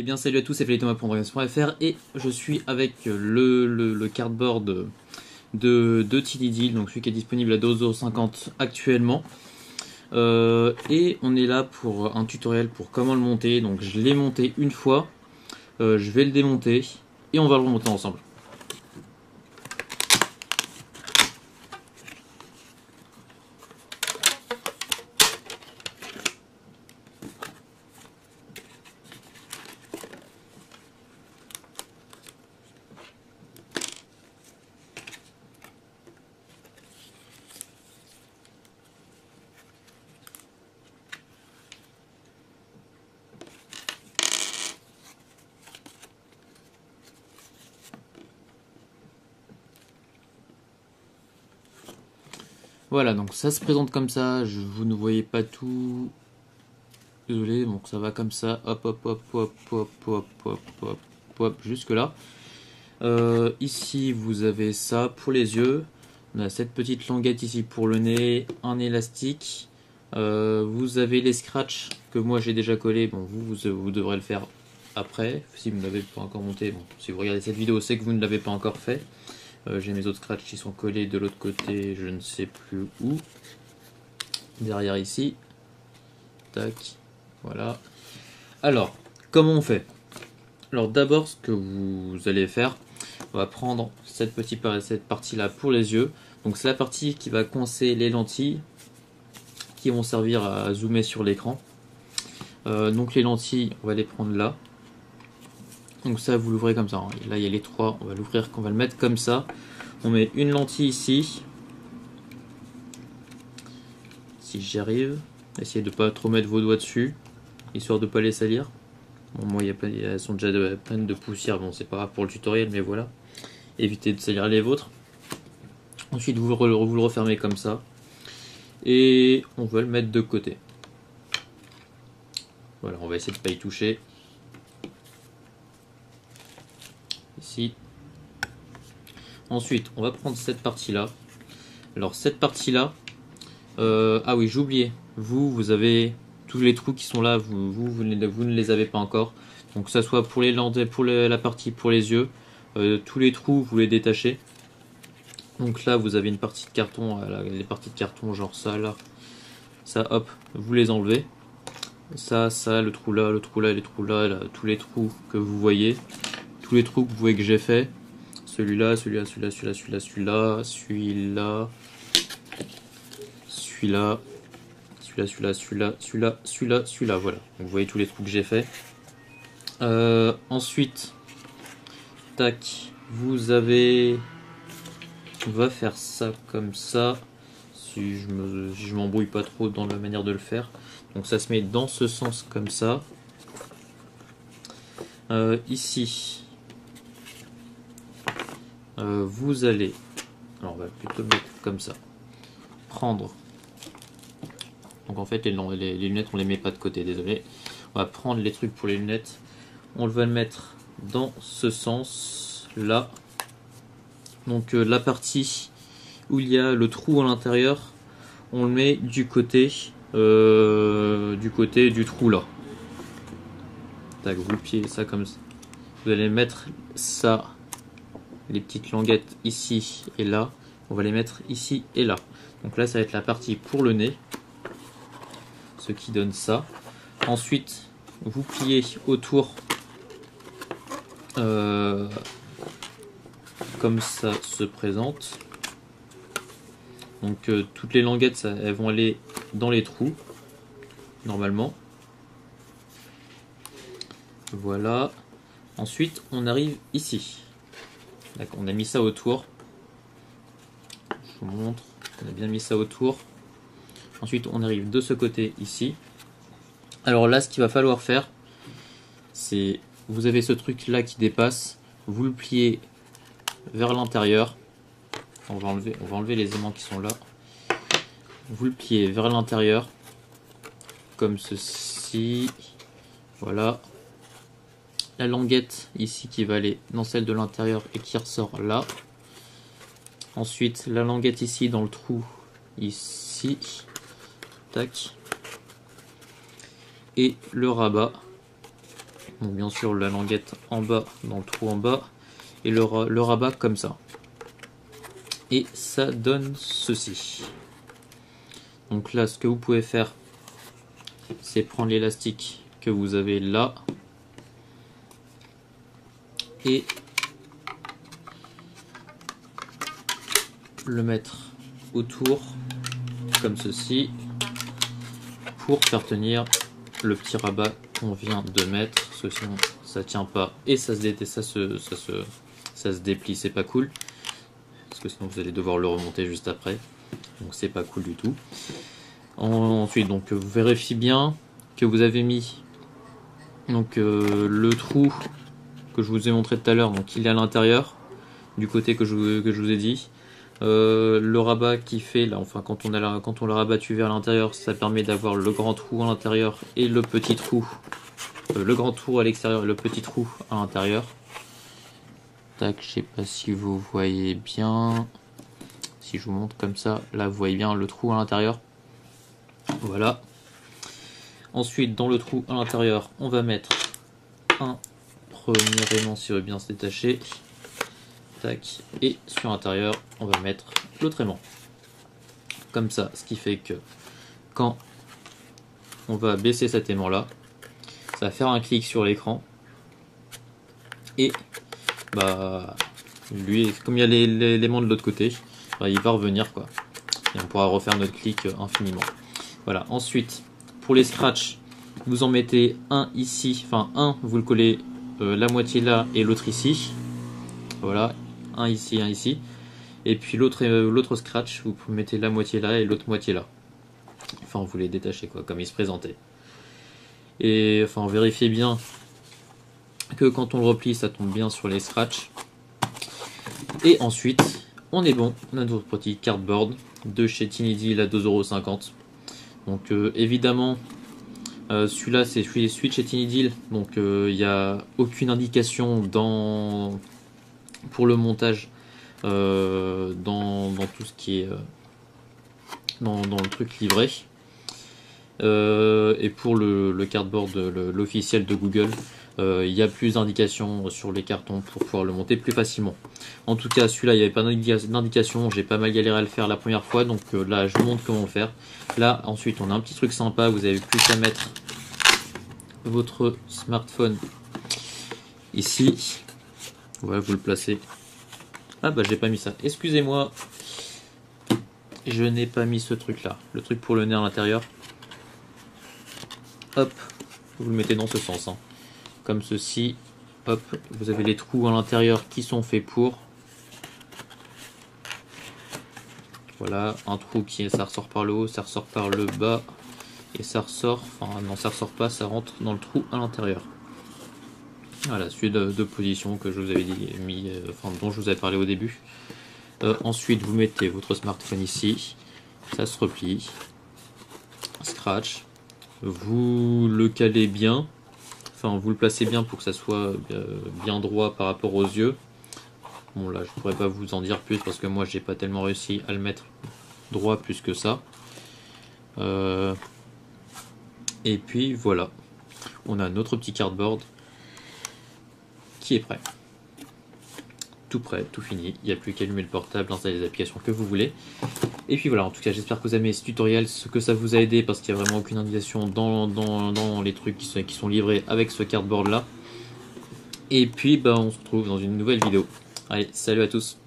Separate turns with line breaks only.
Eh bien salut à tous, c'est Thomas.fr et je suis avec le cardboard de Tilidil, donc celui qui est disponible à 2,50 € actuellement. Et on est là pour un tutoriel pour comment le monter. Donc je l'ai monté une fois, je vais le démonter et on va le remonter ensemble. Voilà, donc ça se présente comme ça, vous ne voyez pas tout. Désolé, donc ça va comme ça, hop hop hop hop hop hop hop hop hop jusque là. Ici vous avez ça pour les yeux, on a cette petite languette ici pour le nez, un élastique. Vous avez les scratchs que moi j'ai déjà collés, bon vous devrez le faire après, si vous ne l'avez pas encore monté. Bon, si vous regardez cette vidéo c'est que vous ne l'avez pas encore fait. J'ai mes autres scratchs qui sont collés de l'autre côté, je ne sais plus où. Derrière ici. Tac. Voilà. Alors, comment on fait? Alors d'abord, ce que vous allez faire, on va prendre cette partie-là pour les yeux. Donc c'est la partie qui va coincer les lentilles qui vont servir à zoomer sur l'écran. Donc les lentilles, on va les prendre là. Donc ça, vous l'ouvrez comme ça. Hein. Là, il y a les trois. On va l'ouvrir, on va le mettre comme ça. On met une lentille ici. Si j'y arrive. Essayez de ne pas trop mettre vos doigts dessus, histoire de ne pas les salir. Bon, moi, elles sont déjà pleines de poussière. Bon, c'est pas grave pour le tutoriel, mais voilà. Évitez de salir les vôtres. Ensuite, vous le refermez comme ça. Et on va le mettre de côté. Voilà, on va essayer de ne pas y toucher. Ici. Ensuite, on va prendre cette partie-là. Alors, cette partie-là, ah oui, j'ai oublié. Vous avez tous les trous qui sont là, vous ne les avez pas encore. Donc, que ça soit pour la partie pour les yeux, tous les trous, vous les détachez. Donc là, vous avez une partie de carton, les parties de carton, genre ça, là. Ça, hop, vous les enlevez. Ça, le trou là, le trou là, les trous là, tous les trous que vous voyez. Tous les trous que vous voyez que j'ai fait. Celui-là, celui-là, celui-là, celui-là, celui-là, celui-là, celui-là, celui-là, celui-là, celui-là, celui-là, celui-là, celui-là, celui-là, voilà. Donc, vous voyez tous les trous que j'ai fait. Ensuite, tac, vous avez... On va faire ça comme ça. Si je m'embrouille pas trop dans la manière de le faire. Donc ça se met dans ce sens comme ça. Ici, vous allez, alors on va plutôt mettre comme ça, prendre, donc en fait les lunettes on les met pas de côté, désolé, on va prendre les trucs pour les lunettes, on va le mettre dans ce sens là. Donc la partie où il y a le trou à l'intérieur, on le met du côté du trou là. Tac, vous pliez ça comme ça. Vous allez mettre ça, les petites languettes ici et là. On va les mettre ici et là. Donc là, ça va être la partie pour le nez, ce qui donne ça. Ensuite, vous pliez autour comme ça se présente. Donc toutes les languettes, elles vont aller dans les trous, normalement. Voilà. Ensuite, on arrive ici. D'accord, on a mis ça autour. Je vous montre. On a bien mis ça autour. Ensuite, on arrive de ce côté ici. Alors là, ce qu'il va falloir faire, c'est... Vous avez ce truc là qui dépasse. Vous le pliez vers l'intérieur. On va enlever les aimants qui sont là. Vous le pliez vers l'intérieur. Comme ceci. Voilà. La languette ici qui va aller dans celle de l'intérieur et qui ressort là. Ensuite la languette ici dans le trou ici. Tac. Et le rabat. Donc bien sûr la languette en bas, dans le trou en bas, et le rabat comme ça. Et ça donne ceci. Donc là, ce que vous pouvez faire, c'est prendre l'élastique que vous avez là et le mettre autour comme ceci pour faire tenir le petit rabat qu'on vient de mettre, parce que sinon ça tient pas et ça se déplie, c'est pas cool, parce que sinon vous allez devoir le remonter juste après, donc c'est pas cool du tout. Ensuite, donc vous vérifiez bien que vous avez mis donc le trou que je vous ai montré tout à l'heure, donc il est à l'intérieur du côté que je vous ai dit. Le rabat qui fait là, enfin quand on l'a rabattu vers l'intérieur, ça permet d'avoir le grand trou à l'intérieur et le petit trou, le grand trou à l'extérieur et le petit trou à l'intérieur. Tac, je sais pas si vous voyez bien, si je vous montre comme ça, là vous voyez bien le trou à l'intérieur. Voilà. Ensuite, dans le trou à l'intérieur, on va mettre un premier aimant s'il veut bien se détacher. Tac. Et sur l'intérieur, on va mettre l'autre aimant. Comme ça, ce qui fait que quand on va baisser cet aimant là, ça va faire un clic sur l'écran. Et bah lui, comme il y a l'élément de l'autre côté, bah, il va revenir quoi. Et on pourra refaire notre clic infiniment. Voilà. Ensuite, pour les scratchs, vous en mettez un ici, enfin un, vous le collez la moitié là et l'autre ici. Voilà, un ici. Et puis l'autre scratch, vous mettez la moitié là et l'autre moitié là. Enfin, vous les détachez quoi, comme il se présentait. Et enfin, vérifiez bien que quand on le replie, ça tombe bien sur les scratchs. Et ensuite, on est bon. On a notre petit cardboard de chez Tinydeal à 2,50 €. Donc évidemment, celui-là c'est celui de chez Tinydeal, donc il n'y a aucune indication pour le montage dans tout ce qui est dans le truc livré. Et pour le cardboard, l'officiel de Google, il y a plus d'indications sur les cartons pour pouvoir le monter plus facilement. En tout cas, celui-là, il n'y avait pas d'indication. J'ai pas mal galéré à le faire la première fois, donc là, je vous montre comment le faire. Là, ensuite, on a un petit truc sympa. Vous avez plus qu'à mettre votre smartphone ici. Voilà, vous le placez. Ah bah, j'ai pas mis ça. Excusez-moi, je n'ai pas mis ce truc-là. Le truc pour le nez à l'intérieur. Hop, vous le mettez dans ce sens, hein. Comme ceci. Hop, vous avez les trous à l'intérieur qui sont faits pour. Voilà, un trou ça ressort par le haut, ça ressort par le bas et ça ressort, enfin non ça ressort pas, ça rentre dans le trou à l'intérieur. Voilà, celui de position que je vous avais mis, dont je vous avais parlé au début. Ensuite, vous mettez votre smartphone ici, ça se replie, scratch, vous le calez bien. Enfin, vous le placez bien pour que ça soit bien droit par rapport aux yeux. Bon là, je pourrais pas vous en dire plus parce que moi j'ai pas tellement réussi à le mettre droit plus que ça. Et puis voilà, on a notre petit cardboard qui est prêt. Tout prêt, tout fini. Il n'y a plus qu'à allumer le portable, installer les applications que vous voulez. Et puis voilà, en tout cas j'espère que vous avez aimé ce tutoriel, que ça vous a aidé parce qu'il n'y a vraiment aucune indication dans les trucs qui sont livrés avec ce cardboard là. Et puis bah, on se retrouve dans une nouvelle vidéo. Allez, salut à tous.